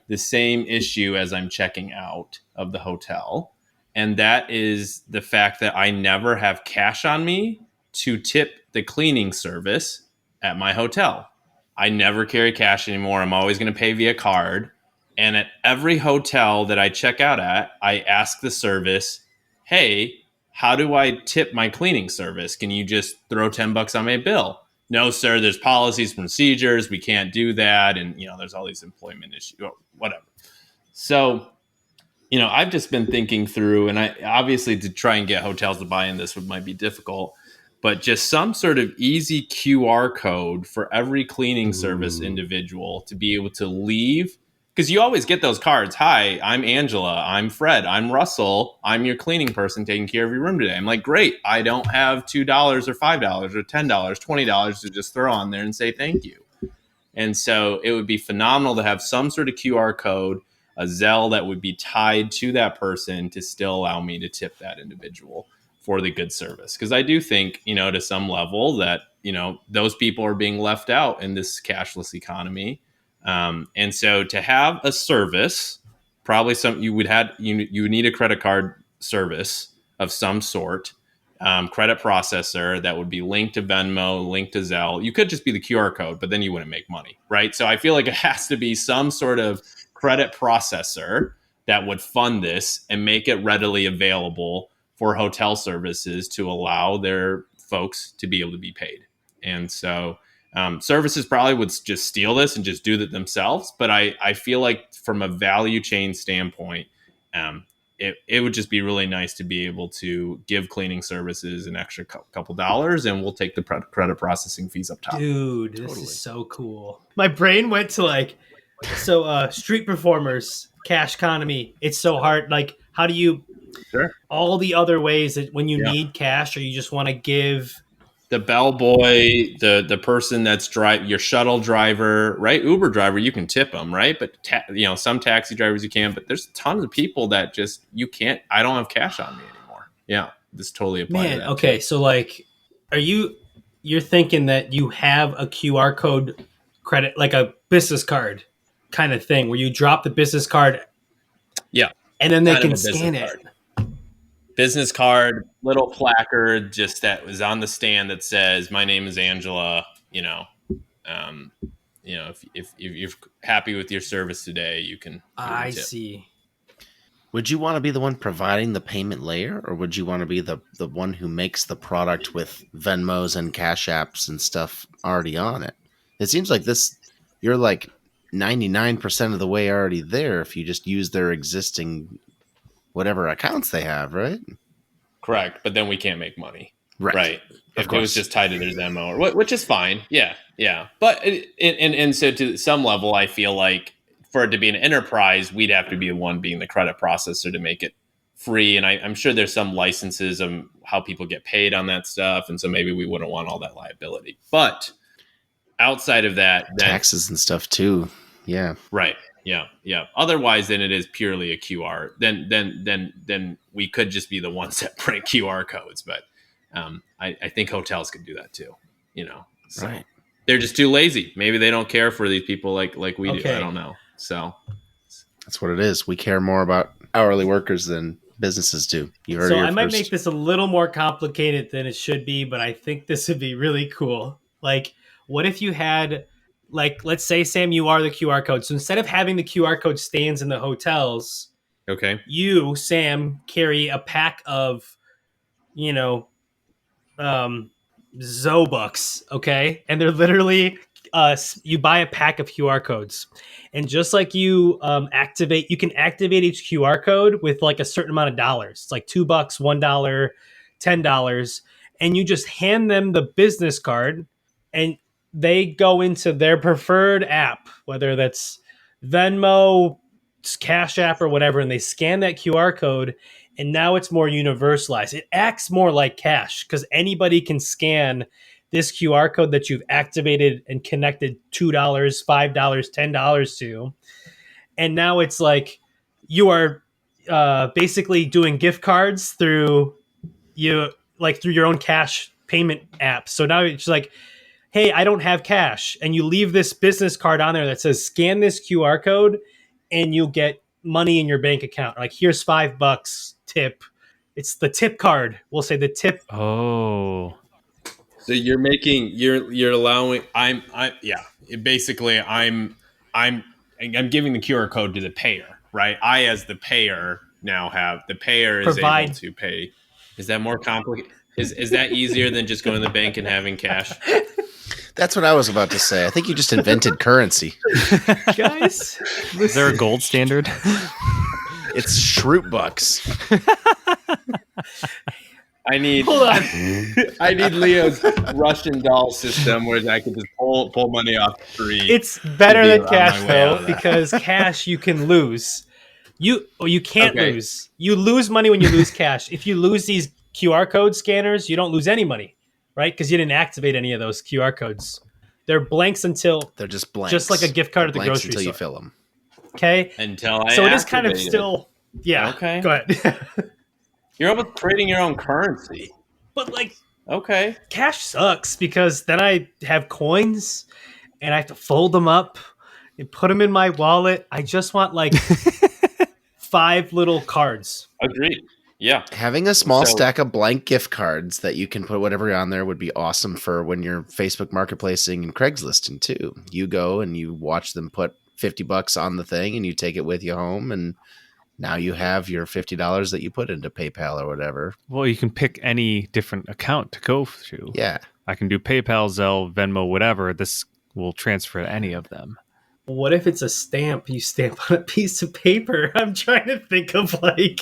the same issue as I'm checking out of the hotel. And that is the fact that I never have cash on me to tip the cleaning service at my hotel. I never carry cash anymore. I'm always going to pay via card. And at every hotel that I check out at, I ask the service, hey, how do I tip my cleaning service? Can you just throw $10 on my bill? No, sir, there's policies, procedures. We can't do that. And, there's all these employment issues, or whatever. So, I've just been thinking through, and I obviously to try and get hotels to buy in this might be difficult, but just some sort of easy QR code for every cleaning service individual to be able to leave. Because you always get those cards. Hi, I'm Angela. I'm Fred. I'm Russell. I'm your cleaning person taking care of your room today. I'm like, great. I don't have $2 or $5 or $10, $20 to just throw on there and say thank you. And so it would be phenomenal to have some sort of QR code, a Zelle that would be tied to that person to still allow me to tip that individual for the good service. Because I do think, to some level that, those people are being left out in this cashless economy. And so to have a service, probably you would need a credit card service of some sort, credit processor that would be linked to Venmo, linked to Zelle. You could just be the QR code, but then you wouldn't make money, right? So I feel like it has to be some sort of credit processor that would fund this and make it readily available for hotel services to allow their folks to be able to be paid. And so services probably would just steal this and just do that themselves. But I feel like from a value chain standpoint, it would just be really nice to be able to give cleaning services an extra couple dollars, and we'll take the credit processing fees up top. Dude, this is so cool. My brain went to street performers, cash economy. It's so hard. Like, how do you, all the other ways that when you need cash or you just want to give the bellboy, the person that's your shuttle driver, right? Uber driver, you can tip them, right? But some taxi drivers you can, but there's tons of people that just you can't. I don't have cash on me anymore. Yeah, this totally applies. To that okay, too. So like, you're thinking that you have a QR code credit, like a business card kind of thing, where you drop the business card, yeah, and then they can scan it. business card, little placard, just that was on the stand that says, "My name is Angela." Um, if you're happy with your service today, you can give a I tip. see. Would you want to be the one providing the payment layer, or would you want to be the one who makes the product with Venmos and Cash Apps and stuff already on it? It seems like you're like 99% of the way already there if you just use their existing whatever accounts they have, right? Correct, but then we can't make money, Right. right? Of If it was course. just tied to their Venmo, or which is fine, yeah. But and so to some level, I feel like for it to be an enterprise, we'd have to be the one being the credit processor to make it free. And I'm sure there's some licenses of how people get paid on that stuff, and so maybe we wouldn't want all that liability. But outside of that, then Taxes and stuff too. Yeah. right. Yeah. Otherwise, then it is purely a QR. Then we could just be the ones that print QR codes. But I think hotels could do that too. So Right. they're just too lazy. Maybe they don't care for these people like we do. Okay. I don't know. So That's what it is. We care more about hourly workers than businesses do. You heard So it here I might first. make this a little more complicated than it should be, but I think this would be really cool. Like, what if you had, like, let's say, Sam, you are the QR code. So instead of having the QR code stands in the hotels, okay. you, Sam, carry a pack of, you know, Zobucks, okay? And they're literally, you buy a pack of QR codes. And just like you you can activate each QR code with like a certain amount of dollars. It's like $2, $1, $10. And you just hand them the business card and they go into their preferred app, whether that's Venmo, Cash App, or whatever, and they scan that QR code and now it's more universalized. It acts more like cash because anybody can scan this QR code that you've activated and connected $2, $5, $10 to. And now it's like you are basically doing gift cards through through your own cash payment app. So now it's like, hey, I don't have cash. And you leave this business card on there that says scan this QR code and you'll get money in your bank account. Like, here's $5 tip. It's the tip card. We'll say the tip. Oh, So you're allowing. Basically, I'm giving the QR code to the payer, right? I, as the payer, now have the payer is Provide- able to pay. Is that more complicated? Is that easier than just going to the bank and having cash? That's what I was about to say. I think you just invented currency. Guys, is there a gold standard? It's Shroot bucks. I need hold on. I need Leo's Russian doll system where I can just pull money off the street. It's better To be than on cash my way out though, of that. because cash you can lose. You can't Okay. lose. You lose money when you lose cash. If you lose these QR code scanners, you don't lose any money, right? Because you didn't activate any of those QR codes. They're blanks until They're just blanks. Just like a gift card They're at the blanks grocery until store. you fill them. okay. Until I So it is kind of activate it. still, yeah. Okay. Go ahead. You're almost creating your own currency. But like, Okay. cash sucks because then I have coins and I have to fold them up and put them in my wallet. I just want like 5 little cards. Agreed. Yeah. Having a small So- stack of blank gift cards that you can put whatever on there would be awesome for when you're Facebook marketplacing and Craigslisting too. You go and you watch them put $50 on the thing and you take it with you home, and now you have your $50 that you put into PayPal or whatever. Well, you can pick any different account to go to. Yeah. I can do PayPal, Zelle, Venmo, whatever. This will transfer to any of them. What if it's a stamp you stamp on a piece of paper? I'm trying to think of like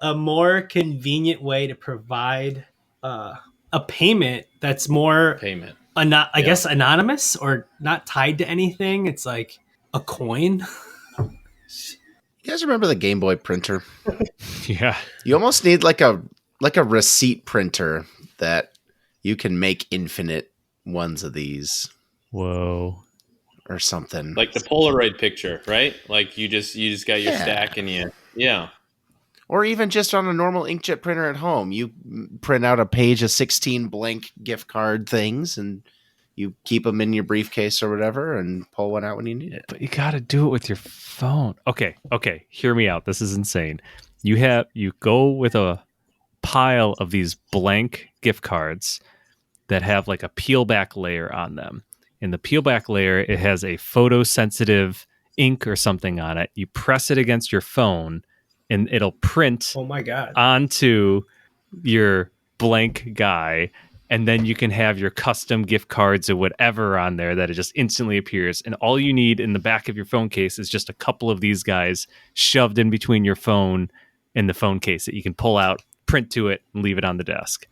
a more convenient way to provide a payment that's more Payment. I guess anonymous or not tied to anything. It's like a coin. You guys remember the Game Boy printer? Yeah. You almost need like a receipt printer that you can make infinite ones of these Whoa. or something. Like the Polaroid picture, right? Like you just got your Yeah. stack and yeah. Or even just on a normal inkjet printer at home. You print out a page of 16 blank gift card things and you keep them in your briefcase or whatever and pull one out when you need it. But you got to do it with your phone. Okay. Hear me out. This is insane. You go with a pile of these blank gift cards that have like a peel back layer on them. In the peel back layer, it has a photosensitive ink or something on it. You press it against your phone and it'll print Oh my God. onto your blank guy, and then you can have your custom gift cards or whatever on there that it just instantly appears. And all you need in the back of your phone case is just a couple of these guys shoved in between your phone and the phone case that you can pull out, print to it, and leave it on the desk.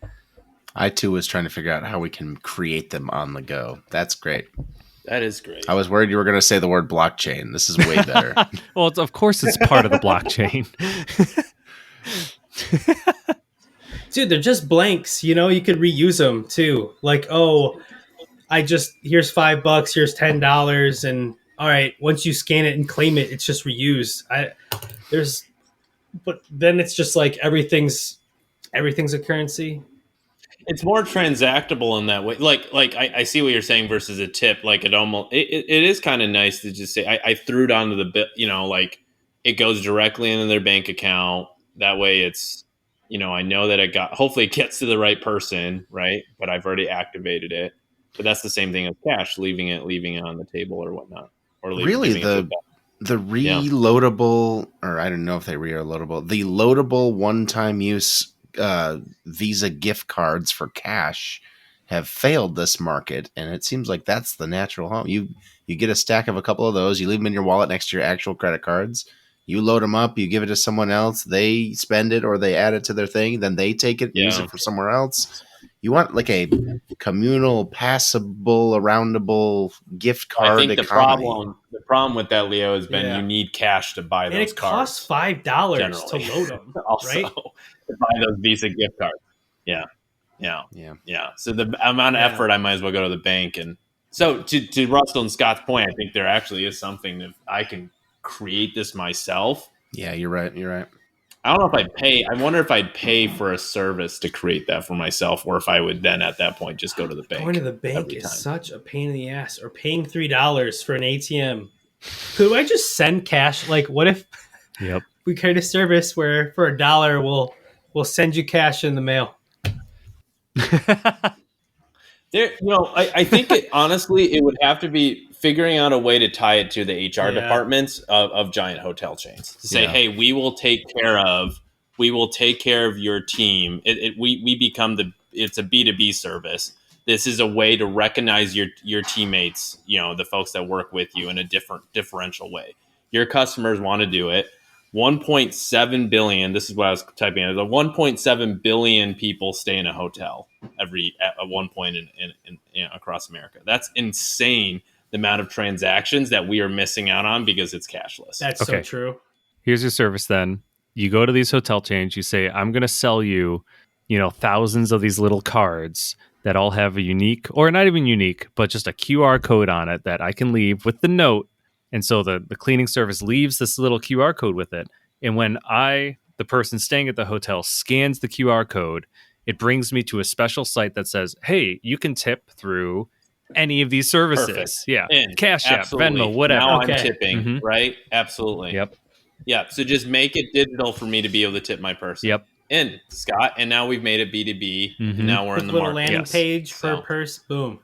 I too was trying to figure out how we can create them on the go. That's great. That is great. I was worried you were going to say the word blockchain. This is way better. Well, of course it's part of the blockchain. Dude, they're just blanks. You could reuse them too. Like, oh, here's $5, here's $10, and all right, once you scan it and claim it, it's just reused. But then it's just like everything's a currency. It's more transactable in that way. Like I see what you're saying versus a tip. Like it is kind of nice to just say I threw it onto the bit. Like it goes directly into their bank account. That way, it's I know that hopefully it gets to the right person, right? But I've already activated it. But that's the same thing as cash, leaving it on the table or whatnot, or really the reloadable, or I don't know if they reloadable, the loadable one-time use Visa gift cards for cash have failed this market, and it seems like that's the natural home. You get a stack of a couple of those, you leave them in your wallet next to your actual credit cards, you load them up, you give it to someone else, they spend it or they add it to their thing, then they take it and use it for somewhere else. You want like a communal, passable, aroundable gift card. I think the problem with that, Leo, has been you need cash to buy those cards. It costs $5 to load them, also, right? To buy those Visa gift cards. Yeah. So the amount of effort, I might as well go to the bank. And so to Russell and Scott's point, I think there actually is something that I can create this myself. Yeah, you're right. I don't know if I'd pay. I wonder if I'd pay for a service to create that for myself, or if I would then at that point just go to the bank. Going to the bank is such a pain in the ass. Or paying $3 for an ATM. Could I just send cash? Like, what if we create a service where for $1 we'll send you cash in the mail? I think honestly, it would have to be figuring out a way to tie it to the HR departments of giant hotel chains to say, hey, we will take care of your team. We become it's a B2B service. This is a way to recognize your teammates, the folks that work with you in a differential way. Your customers want to do it. 1.7 billion. This is what I was typing in. 1.7 billion people stay in a hotel at one point in across America. That's insane. The amount of transactions that we are missing out on because it's cashless. That's so true. Here's your service then. You go to these hotel chains, you say, I'm going to sell you, thousands of these little cards that all have a unique, or not even unique, but just a QR code on it that I can leave with the note. And so the cleaning service leaves this little QR code with it. And when the person staying at the hotel, scans the QR code, it brings me to a special site that says, hey, you can tip through any of these services. Perfect. Yeah. In. Cash App, Absolutely. Venmo, whatever. Now I'm tipping, right? Absolutely. Yep. Yeah. So just make it digital for me to be able to tip my person. Yep. And Scott, and now we've made it B2B. And now we're in the market. Landing page per person. Boom.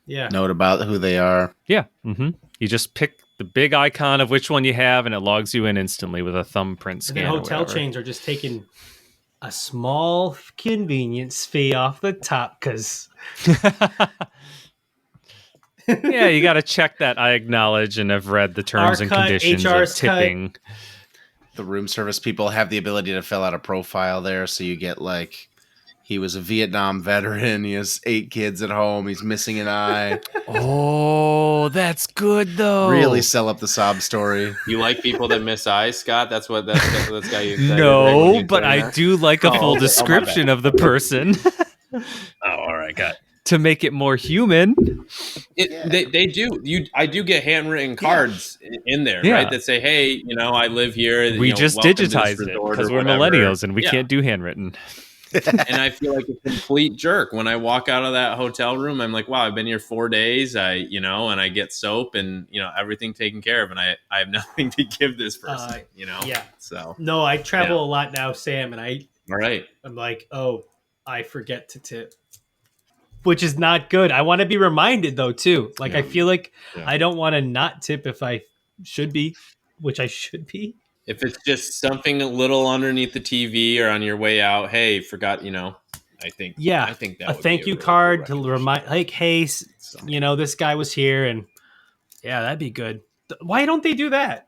Yeah. Note about who they are. Yeah. Mm-hmm. You just pick the big icon of which one you have, and it logs you in instantly with a thumbprint scan. And hotel chains are just taking a small convenience fee off the top because... Yeah, you got to check that I acknowledge and have read the terms and conditions of tipping. The room service people have the ability to fill out a profile there, so you get like, he was a Vietnam veteran, he has 8 kids at home, he's missing an eye. Oh, that's good though. Really sell up the sob story. You like people that miss eyes, Scott? That's got you excited. No, but I do like a full description of the person. All right, got it. To make it more human. They do. I do get handwritten cards in there, right? That say, "Hey, I live here." We just digitized it because we're millennials and we can't do handwritten. And I feel like a complete jerk when I walk out of that hotel room. I'm like, "Wow, I've been here 4 days." And I get soap and everything taken care of, and I have nothing to give this person. Yeah. So no, I travel a lot now, Sam, and All right. I'm like, oh, I forget to tip, which is not good. I want to be reminded though too. Like Yeah. I feel like Yeah. I don't want to not tip if I should be, which I should be. If it's just something a little underneath the TV or on your way out, hey, forgot, I think Yeah, that a would thank be you really card good to recognition. remind, like, hey, So, this guy was here, and yeah, that'd be good. Why don't they do that?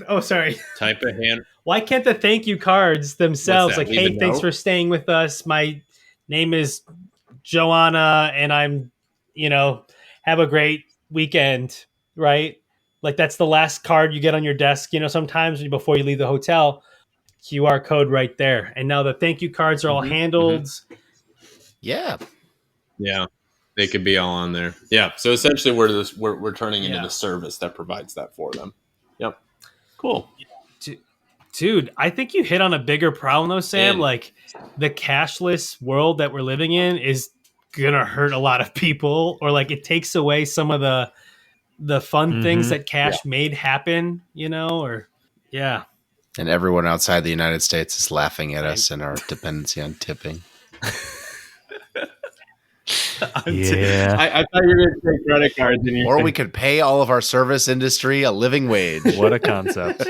Oh, sorry. type of hand. Why can't the thank you cards What's themselves, that? like, Leave a hey, thanks note. for staying with us. My name is Joanna, and I'm, have a great weekend, right? Like that's the last card you get on your desk, sometimes before you leave the hotel, QR code right there. And now the thank you cards are all handled. Yeah. Yeah, they could be all on there. Yeah. So essentially, we're turning into the service that provides that for them. Yep. Cool. Dude, I think you hit on a bigger problem though, Sam. And- Like the cashless world that we're living in is gonna hurt a lot of people, or like it takes away some of the fun things that cash made happen, or yeah. And everyone outside the United States is laughing at us and our dependency on tipping. Yeah. I thought you were going to say credit cards. Or we could pay all of our service industry a living wage. What a concept.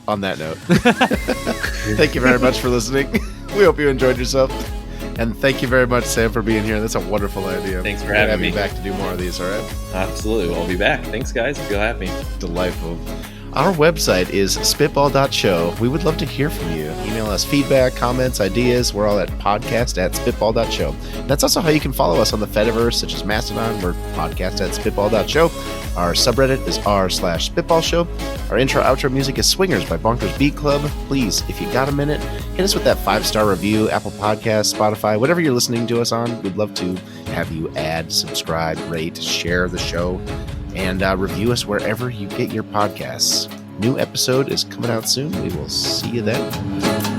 On that note, thank you very much for listening. We hope you enjoyed yourself. And thank you very much, Sam, for being here. That's a wonderful idea. Thanks for We're gonna having have me. you back to do more of these, all right? Absolutely. I'll be back. Thanks, guys. Feel happy. Delightful. Our website is spitball.show. We would love to hear from you. Email us feedback, comments, ideas. We're all at podcast@spitball.show. That's also how you can follow us on the Fediverse, such as Mastodon. We're podcast@spitball.show. Our subreddit is r/spitball show. Our intro outro music is Swingers by Bonkers Beat Club. Please, if you got a minute, hit us with that 5-star review, Apple Podcasts, Spotify, whatever you're listening to us on. We'd love to have you add, subscribe, rate, share the show, and review us wherever you get your podcasts. New episode is coming out soon. We will see you then.